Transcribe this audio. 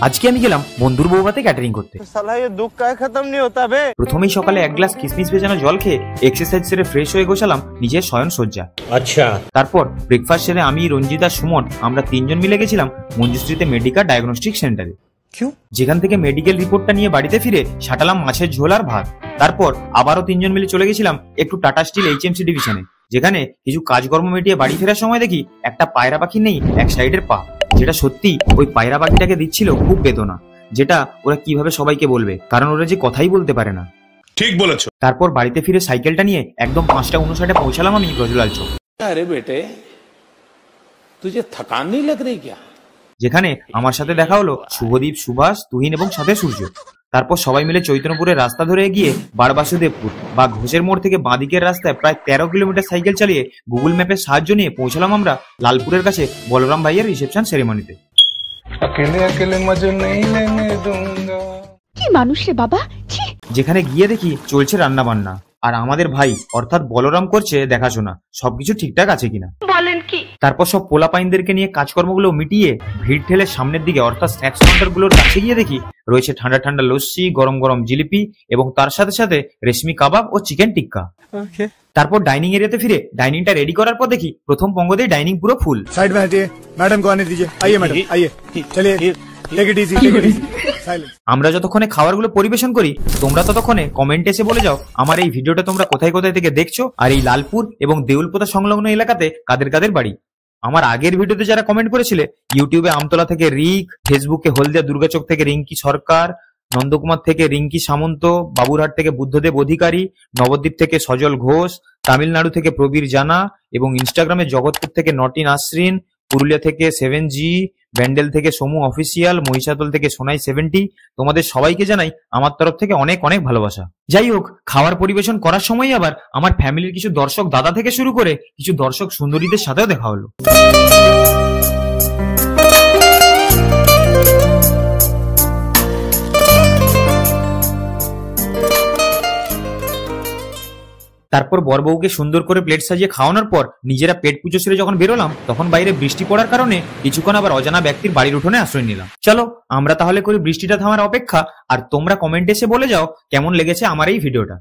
আজকে আমি গেলাম বন্ধুর বউভাতে ক্যাটারিং করতে। প্রথমেই সকালে এক গ্লাস কিসমিস ভেজানো জল খেয়ে এক্সারসাইজ সেরে ফ্রেশ হয়ে গোছালাম নিজের শয়ন সজ্জা। আচ্ছা, তারপর ব্রেকফাস্ট সেরে আমি, রঞ্জিতা, সুমন আমরা তিনজন মিলে গেছিলাম মঞ্জুশ্রীতে মেডিকেল ডায়াগনস্টিক সেন্টারে, যেখান থেকে মেডিকেল রিপোর্টটা নিয়ে বাড়িতে ফিরে সাটালাম মাছের ঝোল আর ভাত। তারপর আবারও তিনজন মিলে চলে গেছিলাম একটু টাটা স্টিল HMC ডিভিশনে, যেখানে কিছু কাজকর্ম মিটিয়ে বাড়ি ফেরার সময় দেখি একটা পায়রা পাখি নেই এক সাইডের পা, যেটা সত্যি ওই পায়রা পাখিটাকে দিচ্ছিল খুব বেদনা, যেটা ওরা কিভাবে সবাইকে বলবে, কারণ ওরা যে কথাই বলতে পারে না। ঠিক বলেছো। তারপর বাড়িতে ফিরে সাইকেলটা নিয়ে একদম 5:59 পৌঁছালাম আমি ব্রজলাল চৌক। আরে বেটে, তুঝে থকান নেই লাগ রহি ক্যা? যেখানে আমার সাথে দেখা হলো শুভদীপ, সুভাষ, তুহিন এবং সাথে সূর্য। তারপর সবাই মিলে চৈতন্যপুরের রাস্তা ধরে গিয়ে বারবাসুদেবপুর বা ঘোষের মোড় থেকে বাঁদিকের রাস্তায় প্রায় 13 কিলোমিটার সাইকেল চালিয়ে গুগল ম্যাপের সাহায্য নিয়ে পৌঁছালাম আমরা লালপুরের কাছে বলরাম ভাইয়ের রিসেপশন সেরেমনিতে। কি মানুষ রে বাবা, যেখানে গিয়ে দেখি চলছে রান্না বান্না, আর আমাদের ভাই অর্থাৎ বলরাম করছে দেখাশোনা সবকিছু ঠিকঠাক আছে কিনা। বলেন কি? তারপর সব পোলাপাইনদেরকে নিয়ে কাজকর্মগুলো মিটিয়ে ভিড় ঠেলে সামনের দিকে অর্থাৎ স্ন্যাক্স কাউন্টারগুলোর কাছে গিয়ে দেখি রয়েছে ঠান্ডা ঠান্ডা লস্যি, গরম গরম জিলিপি এবং তার সাথে সাথে রেশমি কাবাব ও চিকেন টিক্কা। তারপর ডাইনিং এরিয়াতে ফিরে ডাইনিংটা রেডি করার পর দেখি প্রথম পঙ্গতেই ডাইনিং পুরো ফুল। সাইড মে হটিয়ে, ম্যাডাম কো আনে দিজিয়ে। আইয়ে ম্যাডাম, আইয়ে, চলিয়ে, take it easy, take it easy. আমরা যতক্ষণে খাবারগুলো পরিবেশন করি তোমরা ততক্ষণে কমেন্টে এসে বলে যাও আমার এই ভিডিওটা তোমরা কোথায় কোথায় থেকে দেখছো, আর এই লালপুর এবং দেউলপোতা সংলগ্ন এলাকাতে কাদের কাদের বাড়ি। আমার আগের ভিডিওতে যারা কমেন্ট করেছিলে, ইউটিউবে আমতলা থেকে রিক, ফেসবুকে হলদিয়া দুর্গাচক থেকে রিঙ্কি সরকার, নন্দকুমার থেকে রিঙ্কি সামন্ত, বাবুরহাট থেকে বুদ্ধদেব অধিকারী, নবদ্বীপ থেকে সজল ঘোষ, তামিলনাড়ু থেকে প্রবীর জানা এবং ইনস্টাগ্রামে জগৎপুর থেকে নটিন আশ্রিন, পুরুলিয়া থেকে 7G, ব্যান্ডেল থেকে সমু অফিসিয়াল, মহিষাদল থেকে সোনাই 70, তোমাদের সবাইকে জানাই আমার তরফ থেকে অনেক অনেক ভালোবাসা। যাই হোক, খাবার পরিবেশন করার সময় আবার আমার ফ্যামিলির কিছু দর্শক দাদা থেকে শুরু করে কিছু দর্শক সুন্দরীদের সাথেও দেখা হলো। তারপর বরবউকে সুন্দর করে প্লেট সাজিয়ে খাওয়ানোর পর নিজেরা পেট পুজো সেরে যখন বেরোলাম তখন বাইরে বৃষ্টি পড়ার কারণে কিছুক্ষণ আবার অজানা ব্যক্তির বাড়ির উঠোনে আশ্রয় নিলাম। চলো আমরা তাহলে করি বৃষ্টিটা থামার অপেক্ষা, আর তোমরা কমেন্টে এসে বলে যাও কেমন লেগেছে আমার এই ভিডিওটা।